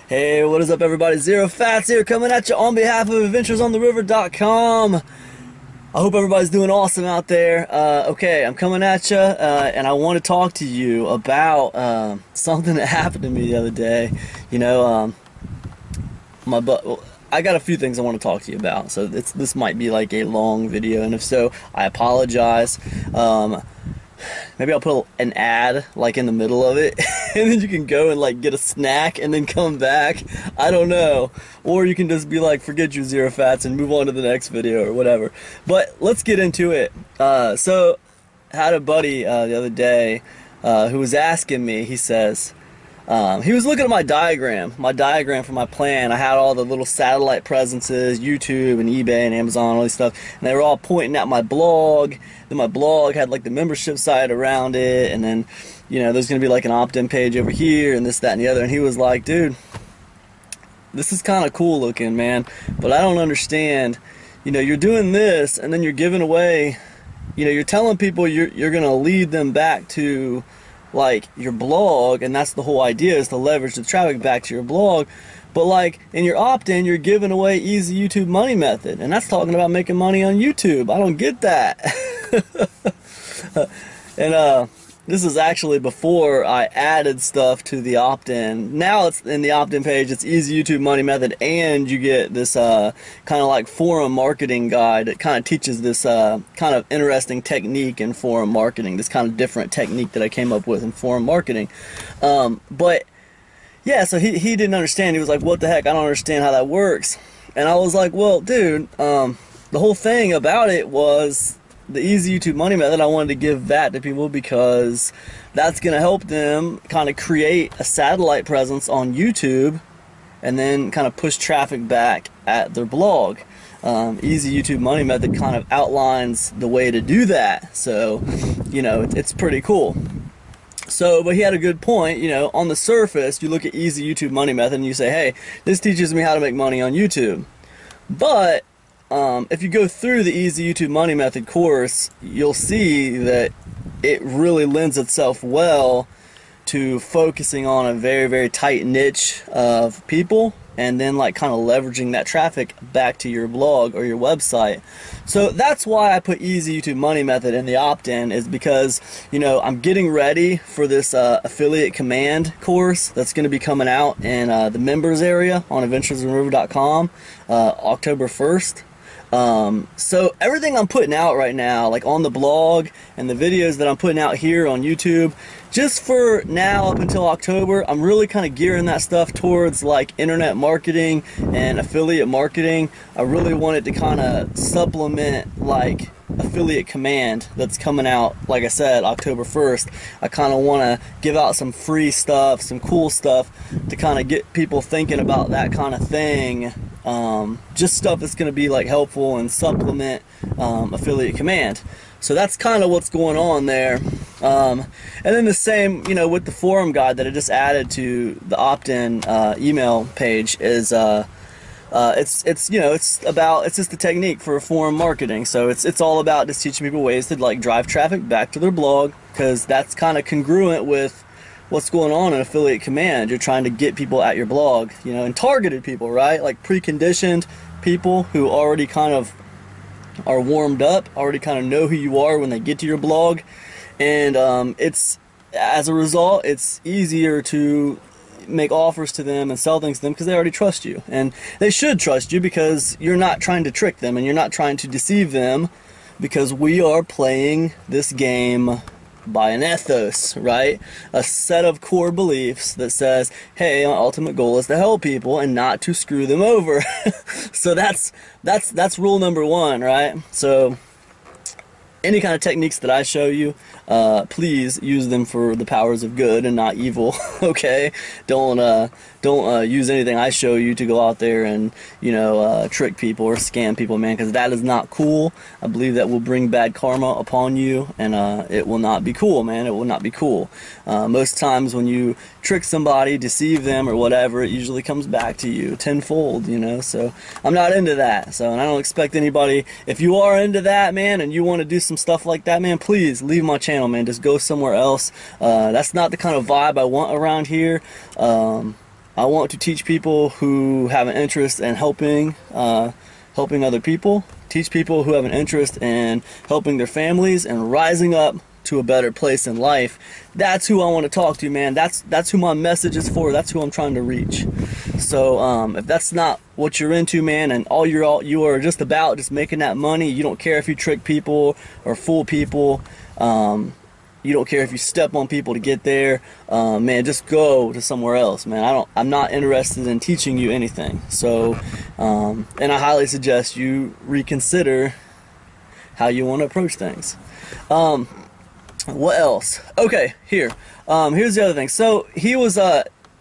Hey, what is up, everybody? Zero Fats here, coming at you on behalf of adventuresontheriver.com. I hope everybody's doing awesome out there. Okay, I'm coming at you, and I want to talk to you about something that happened to me the other day. You know, I got a few things I want to talk to you about, so this might be like a long video, and if so, I apologize. Maybe I'll put an ad like in the middle of it and then you can go and like get a snack and then come back. I don't know. Or you can just be like, forget you, Zero Fats, and move on to the next video or whatever. But let's get into it. So I had a buddy the other day who was asking me, he says, he was looking at my diagram for my plan. I had all the little satellite presences, YouTube and eBay and Amazon, all these stuff, and they were all pointing at my blog. Then my blog had like the membership site around it, and then, you know, there's gonna be like an opt-in page over here and this, that, and the other. And he was like, dude, this is kind of cool looking, man, but I don't understand. You know, you're doing this and then you're giving away, you know, you're telling people you're gonna lead them back to like your blog, and that's the whole idea, is to leverage the traffic back to your blog. But like in your opt-in, you're giving away easy YouTube money method, and that's talking about making money on YouTube. I don't get that. And this is actually before I added stuff to the opt-in. Now it's in the opt-in page, it's easy YouTube money method, and you get this kind of like forum marketing guide that kind of teaches this kind of interesting technique in forum marketing, this kind of different technique that I came up with in forum marketing. But yeah, so he didn't understand. He was like, what the heck, I don't understand how that works. And I was like, well, dude, the whole thing about it was the easy YouTube money method. I wanted to give that to people because that's going to help them kind of create a satellite presence on YouTube and then kind of push traffic back at their blog. Easy YouTube money method kind of outlines the way to do that. So, you know, it's pretty cool. So, but he had a good point. You know, on the surface, you look at easy YouTube money method and you say, hey, this teaches me how to make money on YouTube. But if you go through the easy YouTube money method course, you'll see that it really lends itself well to focusing on a very, very tight niche of people, and then like kind of leveraging that traffic back to your blog or your website. So that's why I put easy YouTube money method in the opt-in, is because, you know, I'm getting ready for this affiliate command course that's going to be coming out in the members area on adventuresontheriver.com October 1st. So everything I'm putting out right now, like on the blog and the videos that I'm putting out here on YouTube, just for now up until October, I'm really kind of gearing that stuff towards like internet marketing and affiliate marketing. I really wanted to kind of supplement like affiliate command that's coming out, like I said, October 1st. I kind of want to give out some free stuff, some cool stuff to kind of get people thinking about that kind of thing. Just stuff that's going to be like helpful and supplement affiliate command. So that's kind of what's going on there. And then the same, you know, with the forum guide that I just added to the opt-in email page is it's you know, it's just the technique for forum marketing. So it's all about just teaching people ways to like drive traffic back to their blog, because that's kind of congruent with what's going on in affiliate command. You're trying to get people at your blog, you know, and targeted people, right? Like preconditioned people who already kind of are warmed up, already kind of know who you are when they get to your blog. And it's, as a result, it's easier to make offers to them and sell things to them because they already trust you. And they should trust you because you're not trying to trick them and you're not trying to deceive them, because we are playing this game by an ethos, right? A set of core beliefs that says, hey, my ultimate goal is to help people and not to screw them over. So that's rule number one, right? So any kind of techniques that I show you, please use them for the powers of good and not evil. Okay, don't use anything I show you to go out there and, you know, trick people or scam people, man, because that is not cool. I believe that will bring bad karma upon you, and it will not be cool, man. It will not be cool. Most times when you trick somebody, deceive them or whatever, it usually comes back to you tenfold, you know. So I'm not into that. So, and I don't expect anybody, if you are into that, man, and you want to do some stuff like that, man, please leave my channel, man. Just go somewhere else. That's not the kind of vibe I want around here. I want to teach people who have an interest in helping other people, teach people who have an interest in helping their families and rising up to a better place in life. That's who I want to talk to, man. That's who my message is for. That's who I'm trying to reach. So if that's not what you're into, man, and you are just about just making that money, you don't care if you trick people or fool people, you don't care if you step on people to get there, man, just go to somewhere else, man. I'm not interested in teaching you anything. So and I highly suggest you reconsider how you want to approach things. What else? Okay, here's the other thing. So he was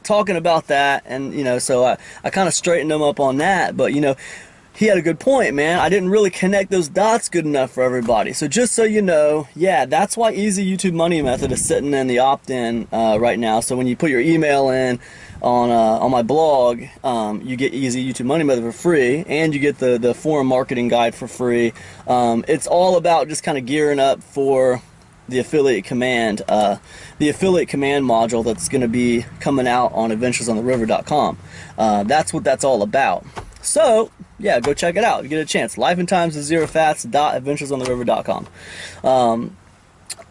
talking about that, and so I kind of straightened him up on that, but he had a good point, man. I didn't really connect those dots good enough for everybody. So just so you know, yeah, that's why Easy YouTube Money Method is sitting in the opt-in right now. So when you put your email in on my blog, you get Easy YouTube Money Method for free, and you get the forum marketing guide for free. It's all about just kind of gearing up for the affiliate command module that's going to be coming out on adventuresontheriver.com. That's what that's all about. So yeah, go check it out if you get a chance. lifeandtimes.zerofats.adventuresontheriver.com.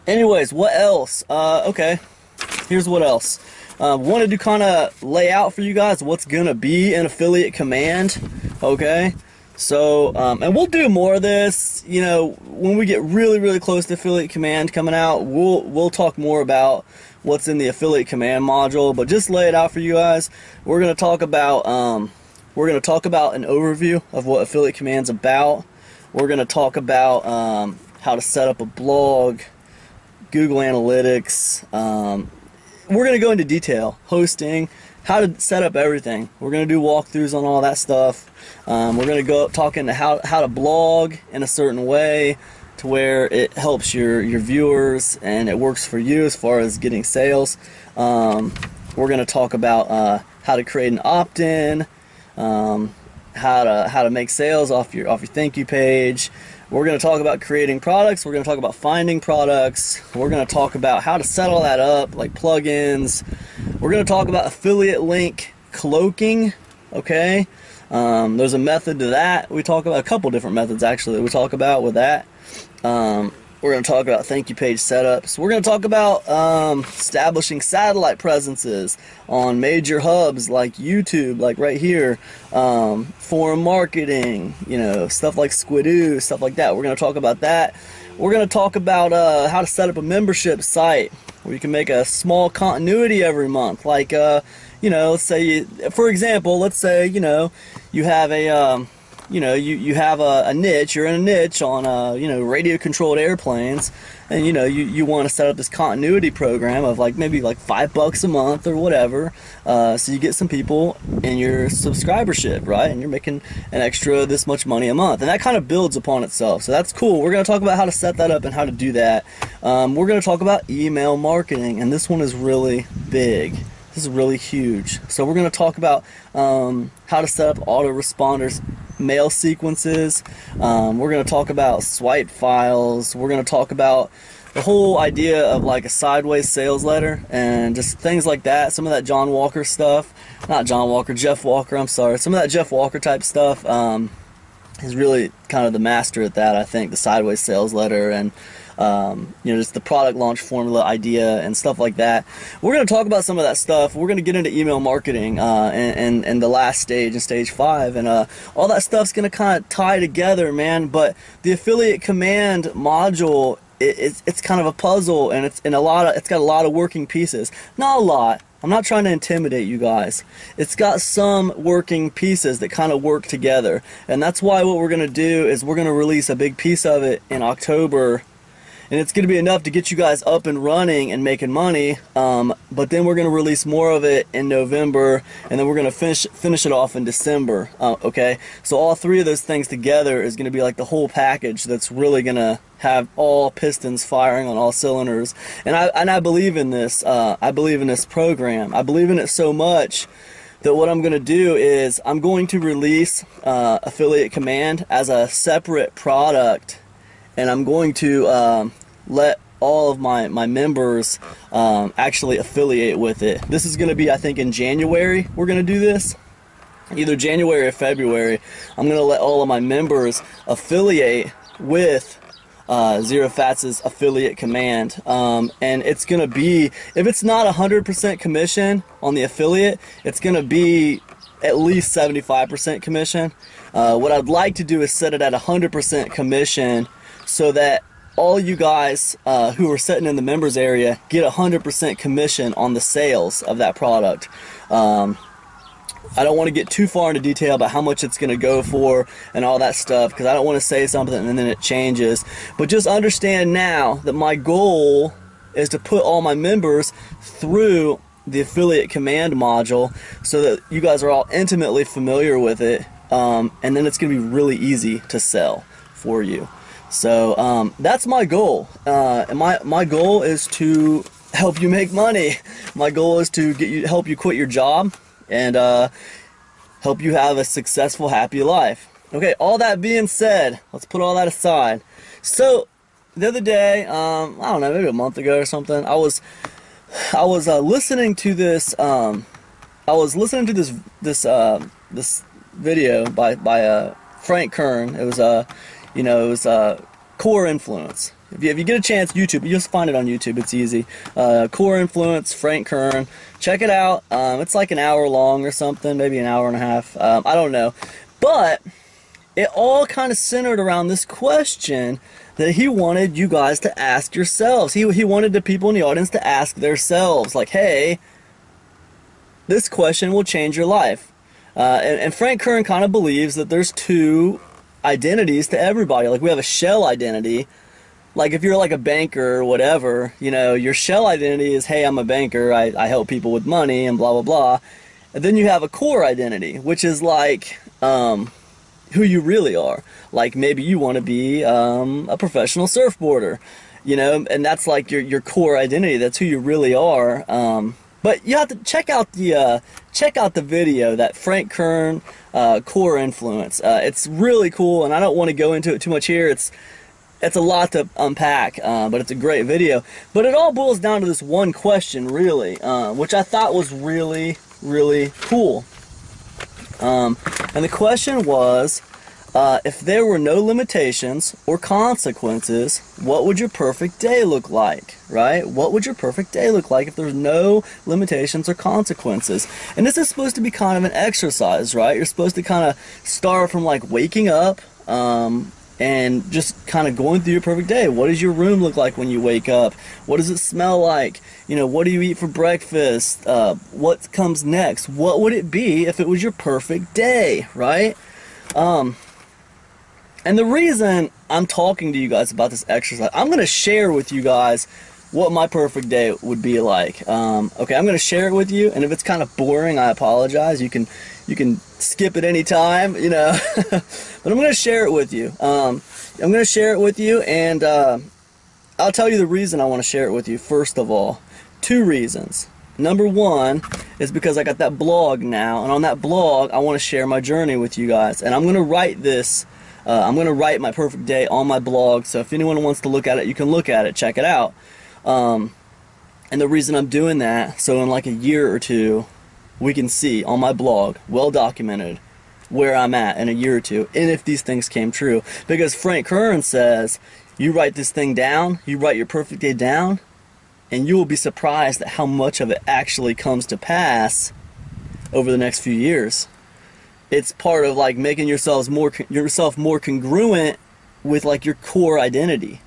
Anyways, what else? Okay, here's what else. Wanted to kind of lay out for you guys what's gonna be an affiliate command. Okay, so and we'll do more of this, when we get really close to affiliate command coming out. We'll talk more about what's in the affiliate command module, but just lay it out for you guys. We're gonna talk about an overview of what affiliate command's about. We're gonna talk about how to set up a blog, Google Analytics. We're gonna go into detail, hosting, how to set up everything. We're gonna do walkthroughs on all that stuff. We're gonna go talking to how to blog in a certain way to where it helps your viewers and it works for you as far as getting sales. We're gonna talk about how to create an opt-in, how to make sales off your thank you page. We're going to talk about creating products. We're going to talk about finding products. We're going to talk about how to set all that up, like plugins. We're going to talk about affiliate link cloaking. Okay, there's a method to that. We talk about a couple different methods actually that we talk about with that. We're going to talk about thank you page setups. We're going to talk about establishing satellite presences on major hubs like YouTube, like right here, forum marketing, stuff like Squidoo, stuff like that. We're going to talk about that. We're going to talk about how to set up a membership site where you can make a small continuity every month. Like, let's say, for example, let's say, you have a... you have a niche, you're in a niche on, radio controlled airplanes, and, you want to set up this continuity program of maybe $5 a month or whatever, so you get some people in your subscribership, right? And you're making an extra this much money a month, and that kind of builds upon itself. So that's cool. We're going to talk about how to set that up and how to do that. We're going to talk about email marketing, and this one is really big. This is really huge. So we're going to talk about how to set up autoresponders mail sequences. We're going to talk about swipe files. We're going to talk about the whole idea of a sideways sales letter and just things like that. Some of that John Walker stuff. Not John Walker, Jeff Walker, I'm sorry. Some of that Jeff Walker type stuff. He's really kind of the master at that, I think, the sideways sales letter and just the product launch formula idea and stuff like that. We're going to talk about some of that stuff. We're going to get into email marketing and the last stage, in stage 5, and all that stuff's going to kind of tie together, man. But the affiliate command module, it's kind of a puzzle, and it's got a lot of working pieces. Not a lot. I'm not trying to intimidate you guys. It's got some working pieces that kind of work together, and that's why what we're going to do is we're going to release a big piece of it in October. And it's going to be enough to get you guys up and running and making money, but then we're going to release more of it in November, and then we're going to finish it off in December, okay? So all 3 of those things together is going to be like the whole package that's really going to have all pistons firing on all cylinders. And I believe in this. I believe in this program. I believe in it so much that what I'm going to do is I'm going to release Affiliate Command as a separate product, and I'm going to let all of my members actually affiliate with it. This is going to be, I think, in January we're going to do this. Either January or February. I'm going to let all of my members affiliate with Zero Fats's affiliate command, and it's going to be, if it's not 100% commission on the affiliate, it's going to be at least 75% commission. What I'd like to do is set it at 100% commission so that all you guys who are sitting in the members area get 100% commission on the sales of that product. I don't want to get too far into detail about how much it's going to go for and all that stuff, because I don't want to say something and then it changes. But just understand now that my goal is to put all my members through the affiliate command module so that you guys are all intimately familiar with it, and then it's going to be really easy to sell for you. So that's my goal. And my goal is to help you make money. My goal is to help you quit your job and help you have a successful, happy life. Okay, all that being said, let's put all that aside. So the other day, I don't know, maybe a month ago or something, I was listening to this. This video by Frank Kern. It was Core Influence. If you get a chance, YouTube, you just find it on YouTube. It's easy. Core Influence, Frank Kern. Check it out. It's like an hour long or something, maybe an hour and a half. I don't know. But it all kind of centered around this question that he wanted you guys to ask yourselves. He wanted the people in the audience to ask themselves, like, hey, this question will change your life. And Frank Kern kind of believes that there's two identities to everybody. Like, we have a shell identity. Like, if you're like a banker or whatever, your shell identity is, hey, I'm a banker, I help people with money and blah, blah, blah. And then you have a core identity, which is like who you really are. Like, maybe you want to be a professional surfboarder, and that's like your core identity. That's who you really are. But you have to check out the video, that Frank Kern Core Influence. It's really cool, and I don't want to go into it too much here. It's a lot to unpack, but it's a great video. But it all boils down to this one question, really, which I thought was really, really cool. And the question was, if there were no limitations or consequences, what would your perfect day look like, right? What would your perfect day look like if there's no limitations or consequences? And this is supposed to be kind of an exercise, right? You're supposed to kind of start from like waking up, and just kind of going through your perfect day. What does your room look like when you wake up? What does it smell like? What do you eat for breakfast? What comes next? What would it be if it was your perfect day, right? And the reason I'm talking to you guys about this exercise, I'm going to share with you guys what my perfect day would be like. Okay, I'm going to share it with you, and if it's kind of boring, I apologize. You can skip at any time, but I'm going to share it with you. And I'll tell you the reason I want to share it with you. First of all, two reasons. Number one is because I got that blog now, and on that blog, I want to share my journey with you guys. And I'm going to write this. I'm going to write my perfect day on my blog, so if anyone wants to look at it, you can look at it, check it out. And the reason I'm doing that, so in like a year or two, we can see on my blog, well documented, where I'm at in a year or two, and if these things came true. Because Frank Kern says, you write this thing down, you write your perfect day down, and you will be surprised at how much of it actually comes to pass over the next few years. It's part of like making yourself more congruent with like your core identity.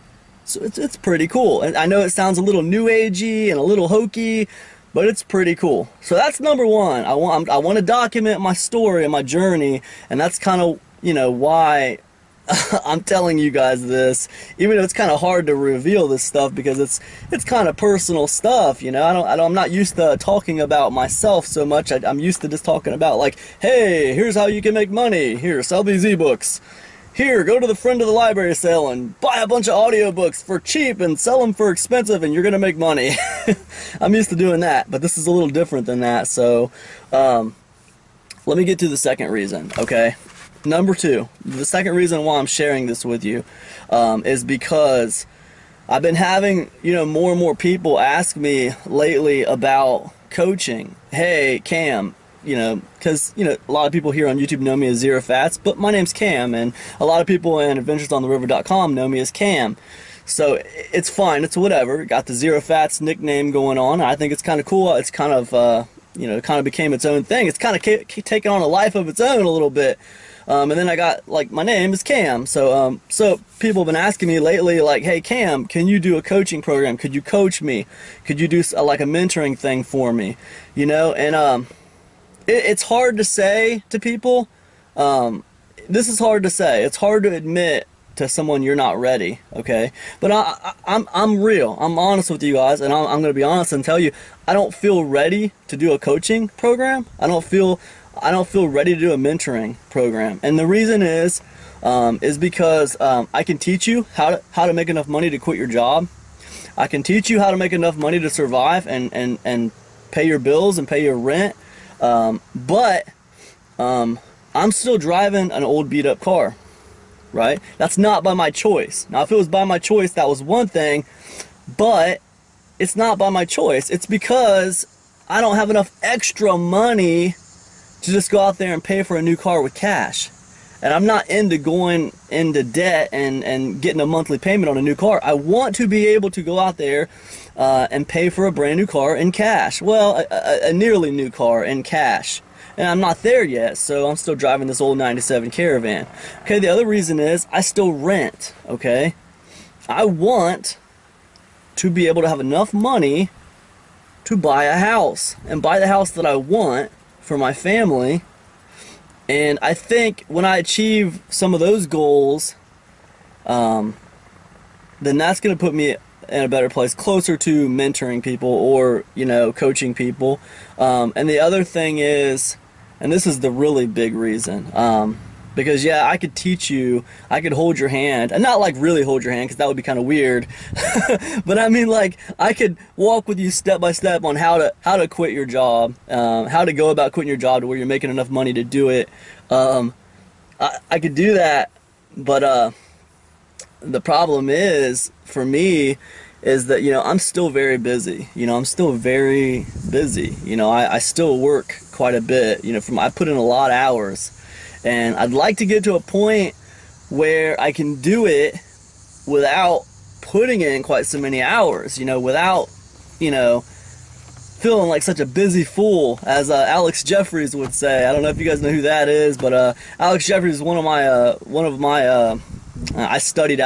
So it's pretty cool. And I know it sounds a little new agey and a little hokey, but it's pretty cool. So that's number one. I want to document my story and my journey, and that's kind of why I'm telling you guys this, even though it's kind of hard to reveal this stuff because it's kind of personal stuff. I'm not used to talking about myself so much. I'm used to just talking about like, hey, here's how you can make money. Here, sell these ebooks. Here, go to the friend of the library sale and buy a bunch of audiobooks for cheap and sell them for expensive, and you're gonna make money. I'm used to doing that, but this is a little different than that. So let me get to the second reason, okay? Number two, the second reason why I'm sharing this with you is because I've been having, more and more people ask me lately about coaching. Hey, Cam, because, a lot of people here on YouTube know me as Zero Fats, but my name's Cam, and a lot of people in adventuresontheriver.com know me as Cam. So it's fine, it's whatever. Got the Zero Fats nickname going on. I think it's kind of cool. It's kind of, kind of became its own thing. It's kind of taken on a life of its own a little bit. And then I got, my name is Cam. So people have been asking me lately, like, hey, Cam, can you do a coaching program? Could you coach me? Could you do, like, a mentoring thing for me? And it's hard to say to people. This is hard to say. It's hard to admit to someone you're not ready, okay? But I'm real. I'm honest with you guys, and I'm going to be honest and tell you, I don't feel ready to do a coaching program. I don't feel ready to do a mentoring program. And the reason is because I can teach you how to make enough money to quit your job. I can teach you how to make enough money to survive and pay your bills and pay your rent. But I'm still driving an old beat up car, right? That's not by my choice. Now, if it was by my choice, that was one thing, but it's not by my choice. It's because I don't have enough extra money to just go out there and pay for a new car with cash. And I'm not into going into debt and getting a monthly payment on a new car. I want to be able to go out there and pay for a brand new car in cash. Well, a nearly new car in cash. And I'm not there yet, so I'm still driving this old 97 Caravan. Okay, the other reason is I still rent, okay? I want to be able to have enough money to buy a house and buy the house that I want for my family. And I think when I achieve some of those goals, then that's going to put me in a better place, closer to mentoring people or, coaching people. And the other thing is, and this is the really big reason, because yeah, I could teach you, I could hold your hand, and not like really hold your hand, because that would be kind of weird. But I mean, like, I could walk with you step by step on how to quit your job, how to go about quitting your job to where you're making enough money to do it. I could do that, but the problem is, for me, is that, I'm still very busy. I'm still very busy. I still work quite a bit. I put in a lot of hours. And I'd like to get to a point where I can do it without putting in quite so many hours, without, feeling like such a busy fool, as Alex Jeffries would say. I don't know if you guys know who that is, but Alex Jeffries is one of my I studied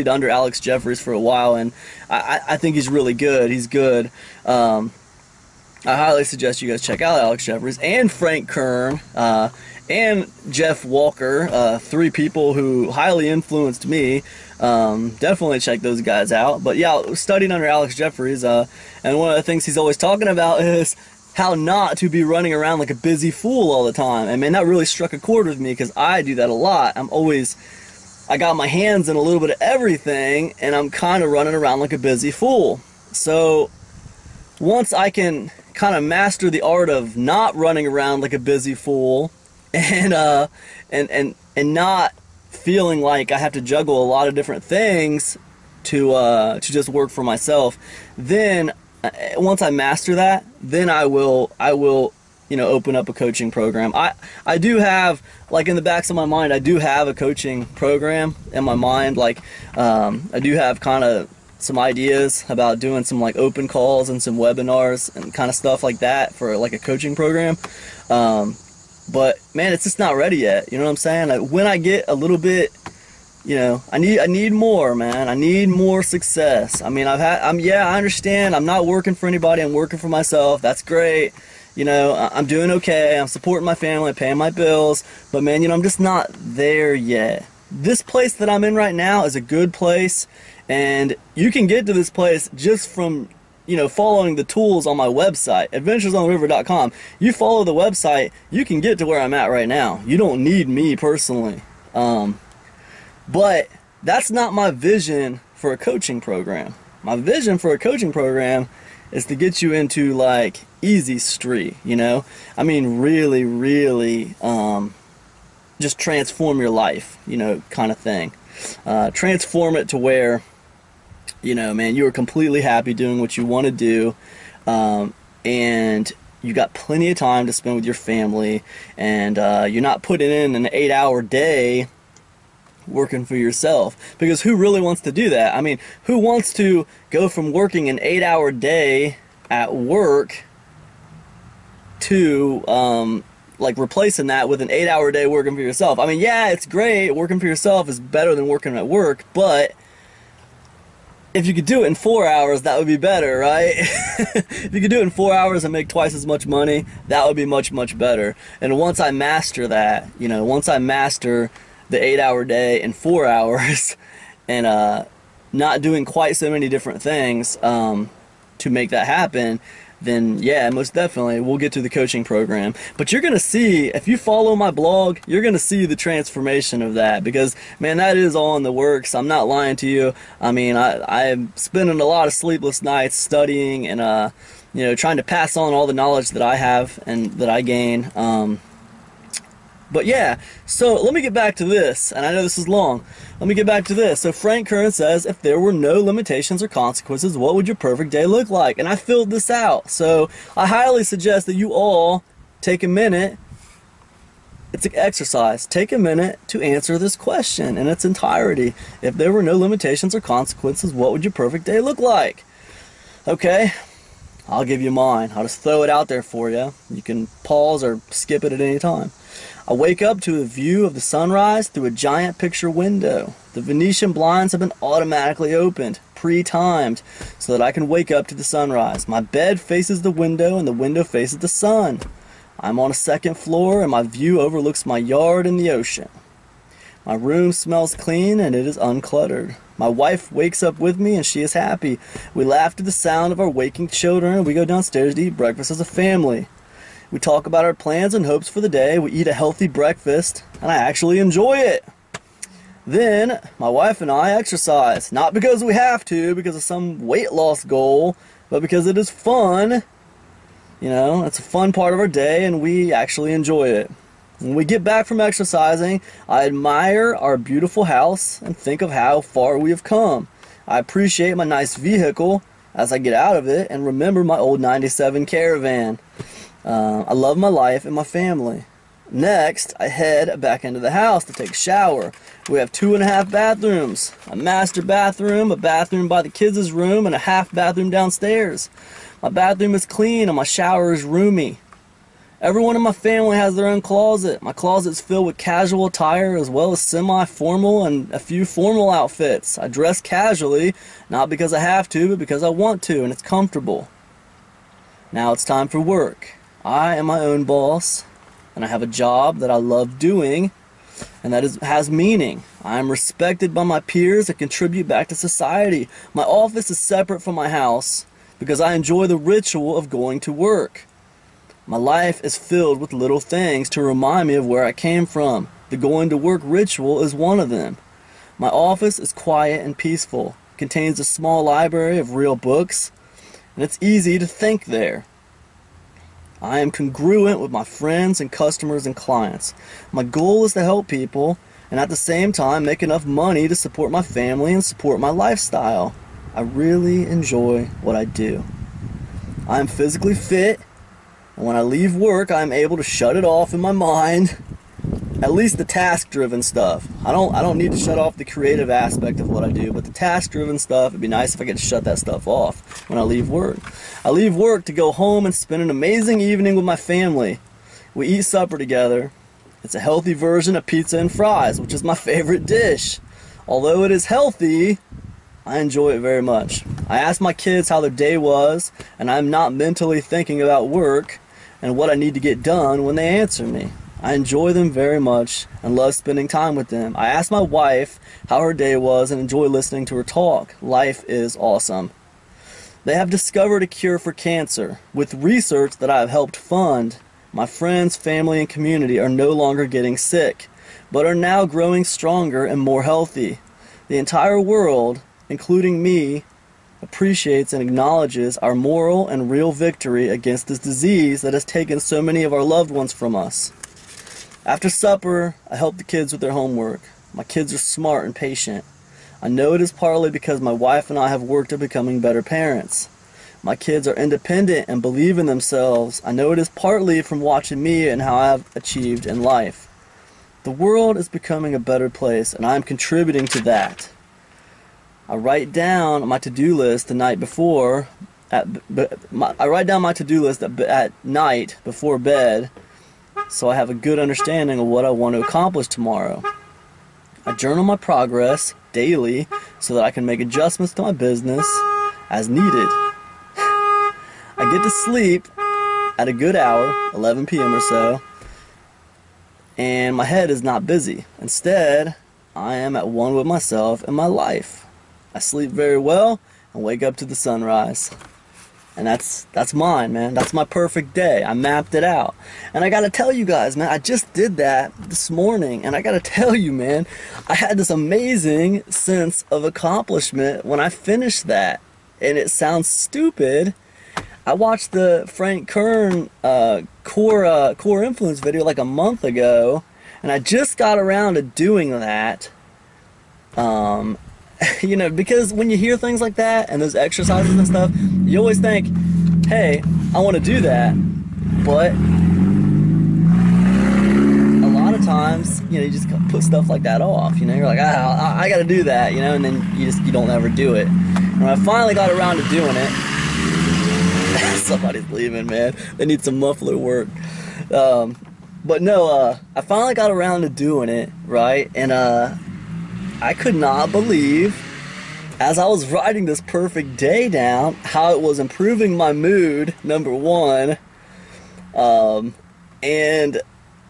under Alex Jeffries for a while, and I think he's really good. He's good. I highly suggest you guys check out Alex Jeffries and Frank Kern, and Jeff Walker, three people who highly influenced me. Definitely check those guys out. But yeah, studying under Alex Jeffries, and one of the things he's always talking about is how not to be running around like a busy fool all the time. And man, that really struck a chord with me, because I do that a lot. I got my hands in a little bit of everything, and I'm kind of running around like a busy fool. So once I can kind of master the art of not running around like a busy fool, and not feeling like I have to juggle a lot of different things to just work for myself, then once I master that, then I will open up a coaching program. I do have, like, in the backs of my mind, I do have a coaching program in my mind. Like, I do have kind of some ideas about doing some like open calls and some webinars and kind of stuff like that for like a coaching program. But man, it's just not ready yet. You know what I'm saying? Like, when I get a little bit, I need more, man. I need more success. I mean, I understand. I'm not working for anybody. I'm working for myself. That's great. I'm doing okay. I'm supporting my family, paying my bills. But man, I'm just not there yet. This place that I'm in right now is a good place, and you can get to this place just from following the tools on my website, adventuresontheriver.com. You follow the website, you can get to where I'm at right now. You don't need me personally. But that's not my vision for a coaching program. My vision for a coaching program is to get you into like easy street, I mean, really, really just transform your life, kind of thing. Transform it to where you know, man, you are completely happy doing what you want to do, and you got plenty of time to spend with your family, and you're not putting in an 8-hour day working for yourself. Because who really wants to do that? I mean, who wants to go from working an 8-hour day at work to like replacing that with an 8-hour day working for yourself? I mean, yeah, it's great. Working for yourself is better than working at work, but if you could do it in 4 hours, that would be better, right? If you could do it in 4 hours and make twice as much money, that would be much, much better. And once I master that, you know, once I master the 8-hour day in 4 hours and not doing quite so many different things to make that happen, then yeah, most definitely we'll get to the coaching program. But you're gonna see, if you follow my blog, you're gonna see the transformation of that, because man, that is all in the works. I'm not lying to you. I mean, I'm spending a lot of sleepless nights studying and you know, trying to pass on all the knowledge that I have and that I gain. But yeah, so let me get back to this, and I know this is long. Let me get back to this. So Frank Kern says, if there were no limitations or consequences, what would your perfect day look like? And I filled this out. So I highly suggest that you all take a minute. It's an exercise. Take a minute to answer this question in its entirety. If there were no limitations or consequences, what would your perfect day look like? Okay, I'll give you mine. I'll just throw it out there for you. You can pause or skip it at any time. I wake up to a view of the sunrise through a giant picture window. The Venetian blinds have been automatically opened, pre-timed, so that I can wake up to the sunrise. My bed faces the window and the window faces the sun. I'm on a second floor and my view overlooks my yard and the ocean. My room smells clean and it is uncluttered. My wife wakes up with me and she is happy. We laugh to the sound of our waking children and we go downstairs to eat breakfast as a family. We talk about our plans and hopes for the day. We eat a healthy breakfast, and I actually enjoy it. Then, my wife and I exercise. Not because we have to, because of some weight loss goal, but because it is fun. You know, it's a fun part of our day, and we actually enjoy it. When we get back from exercising, I admire our beautiful house and think of how far we have come. I appreciate my nice vehicle as I get out of it and remember my old 97 Caravan. I love my life and my family. Next, I head back into the house to take a shower. We have 2.5 bathrooms. A master bathroom, a bathroom by the kids' room, and a half bathroom downstairs. My bathroom is clean and my shower is roomy. Everyone in my family has their own closet. My closet is filled with casual attire as well as semi-formal and a few formal outfits. I dress casually, not because I have to, but because I want to, and it's comfortable. Now it's time for work. I am my own boss, and I have a job that I love doing, and that has meaning. I am respected by my peers and contribute back to society. My office is separate from my house because I enjoy the ritual of going to work. My life is filled with little things to remind me of where I came from. The going to work ritual is one of them. My office is quiet and peaceful. It contains a small library of real books, and it's easy to think there. I am congruent with my friends and customers and clients. My goal is to help people and at the same time make enough money to support my family and support my lifestyle. I really enjoy what I do. I am physically fit, and when I leave work I am able to shut it off in my mind. At least the task-driven stuff. I don't need to shut off the creative aspect of what I do, but the task-driven stuff, it'd be nice if I could shut that stuff off when I leave work. I leave work to go home and spend an amazing evening with my family. We eat supper together. It's a healthy version of pizza and fries, which is my favorite dish. Although it is healthy, I enjoy it very much. I ask my kids how their day was, and I'm not mentally thinking about work and what I need to get done when they answer me. I enjoy them very much and love spending time with them. I ask my wife how her day was and enjoy listening to her talk. Life is awesome. They have discovered a cure for cancer. With research that I have helped fund, my friends, family, and community are no longer getting sick, but are now growing stronger and more healthy. The entire world, including me, appreciates and acknowledges our moral and real victory against this disease that has taken so many of our loved ones from us. After supper, I help the kids with their homework. My kids are smart and patient. I know it is partly because my wife and I have worked at becoming better parents. My kids are independent and believe in themselves. I know it is partly from watching me and how I have achieved in life. The world is becoming a better place, and I am contributing to that. I write down my to-do list the night before. I write down my to-do list at night before bed, so I have a good understanding of what I want to accomplish tomorrow. I journal my progress daily so that I can make adjustments to my business as needed. I get to sleep at a good hour, 11 p.m. or so, and my head is not busy. Instead, I am at one with myself and my life. I sleep very well and wake up to the sunrise. And that's mine, man. That's my perfect day. I mapped it out. And I gotta tell you guys, man, I just did that this morning, and I gotta tell you, man, I had this amazing sense of accomplishment when I finished that. And it sounds stupid. I watched the Frank Kern core influence video like a month ago, and I just got around to doing that. You know, because when you hear things like that and those exercises and stuff, you always think, hey, I want to do that, but a lot of times, you know, you just put stuff like that off. You know, you're like, I got to do that, you know, and then you don't ever do it. And when I finally got around to doing it, somebody's leaving, man. They need some muffler work. But no, I finally got around to doing it, right? And I could not believe, as I was writing this perfect day down, how it was improving my mood, number one, and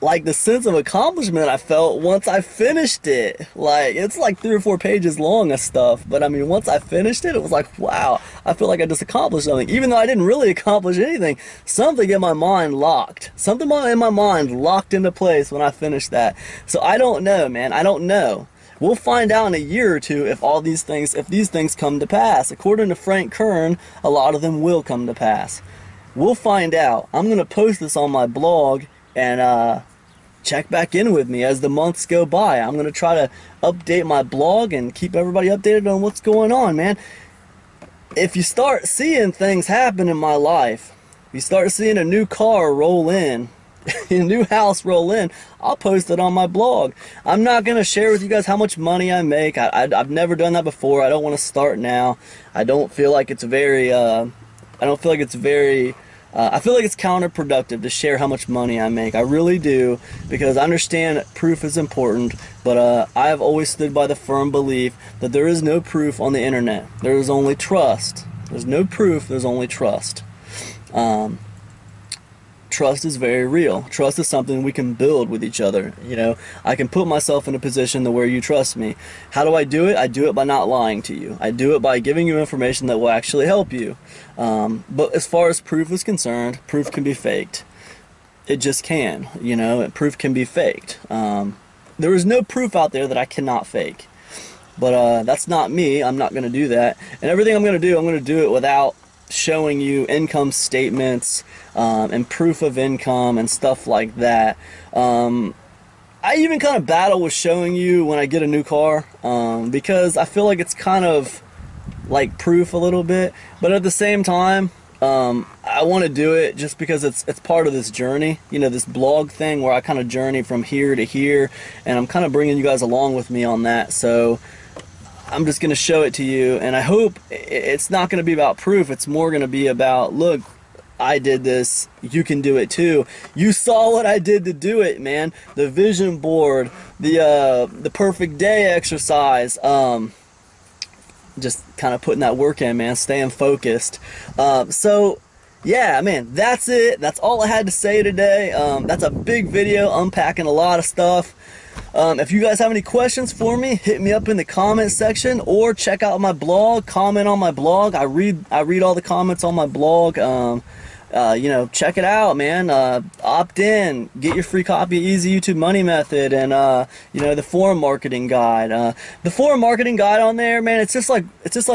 like the sense of accomplishment I felt once I finished it. Like, it's like 3 or 4 pages long of stuff, but I mean, once I finished it, it was like, wow, I feel like I just accomplished something. Even though I didn't really accomplish anything, something in my mind locked. Something in my mind locked into place when I finished that. So I don't know, man. I don't know. We'll find out in a year or two if these things come to pass. According to Frank Kern, a lot of them will come to pass. We'll find out. I'm going to post this on my blog, and check back in with me as the months go by. I'm going to try to update my blog and keep everybody updated on what's going on, man. If you start seeing things happen in my life, if you start seeing a new car roll in, a new house roll in, I'll post it on my blog. I'm not going to share with you guys how much money I make. I've never done that before. I don't want to start now. I feel like it's counterproductive to share how much money I make. I really do, because I understand proof is important, but I have always stood by the firm belief that there is no proof on the internet. There is only trust. There's no proof, there's only trust. Trust is very real. Trust is something we can build with each other. You know, I can put myself in a position to where you trust me. How do I do it? I do it by not lying to you. I do it by giving you information that will actually help you. But as far as proof is concerned, proof can be faked. It just can. You know, proof can be faked. There is no proof out there that I cannot fake. But that's not me. I'm not going to do that. And everything I'm going to do it without showing you income statements and proof of income and stuff like that. I even kind of battle with showing you when I get a new car, because I feel like it's kind of like proof a little bit, but at the same time, I want to do it just because it's part of this journey, you know, this blog thing where I kind of journey from here to here, and I'm kind of bringing you guys along with me on that. So I'm just going to show it to you, and I hope it's not going to be about proof. It's more going to be about, look, I did this, you can do it too. You saw what I did to do it, man. The vision board, the perfect day exercise, just kind of putting that work in, man, staying focused. So yeah, man, that's it. That's all I had to say today. That's a big video unpacking a lot of stuff. If you guys have any questions for me, hit me up in the comment section, or check out my blog, comment on my blog. I read all the comments on my blog. you know, check it out, man. Opt in, get your free copy of Easy YouTube Money Method, and you know, the forum marketing guide. The forum marketing guide on there, man, it's just like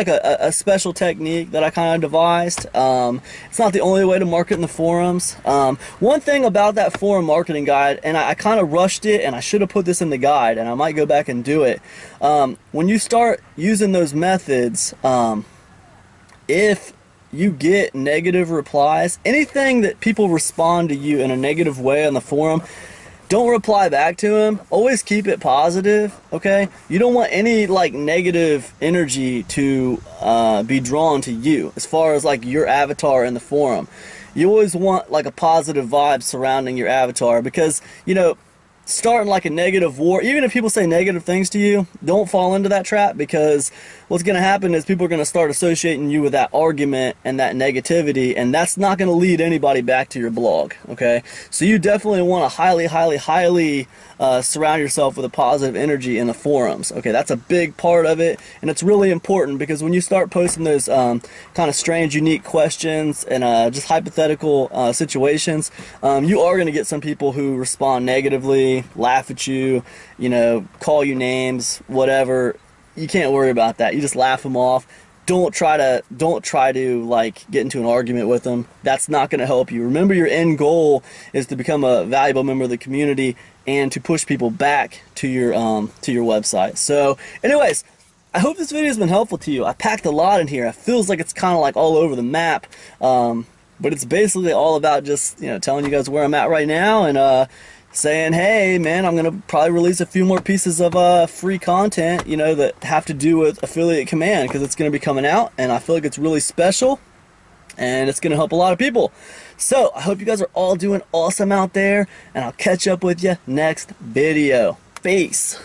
a special technique that I kind of devised. It's not the only way to market in the forums. One thing about that forum marketing guide, and I kind of rushed it, and I should have put this in the guide, and I might go back and do it. When you start using those methods, if you get negative replies, anything that people respond to you in a negative way on the forum, don't reply back to them. Always keep it positive, okay? You don't want any like negative energy to be drawn to you as far as like your avatar in the forum. You always want like a positive vibe surrounding your avatar, because, you know, starting like a negative war, even if people say negative things to you, don't fall into that trap, because what's going to happen is people are going to start associating you with that argument and that negativity, and that's not going to lead anybody back to your blog, okay? So you definitely want to highly surround yourself with a positive energy in the forums, okay? That's a big part of it, and it's really important, because when you start posting those kind of strange, unique questions and just hypothetical situations, you are going to get some people who respond negatively, laugh at you, you know, call you names, whatever. You can't worry about that. You just laugh them off. Don't try to like get into an argument with them. That's not going to help you. Remember, your end goal is to become a valuable member of the community and to push people back to your website. So anyways, I hope this video has been helpful to you. I packed a lot in here. It feels like it's kind of like all over the map, but it's basically all about just, you know, telling you guys where I'm at right now, and saying, hey man, I'm gonna probably release a few more pieces of free content, you know, that have to do with Affiliate Command, because it's gonna be coming out, and I feel like it's really special and it's gonna help a lot of people. So I hope you guys are all doing awesome out there, and I'll catch up with you next video. Peace.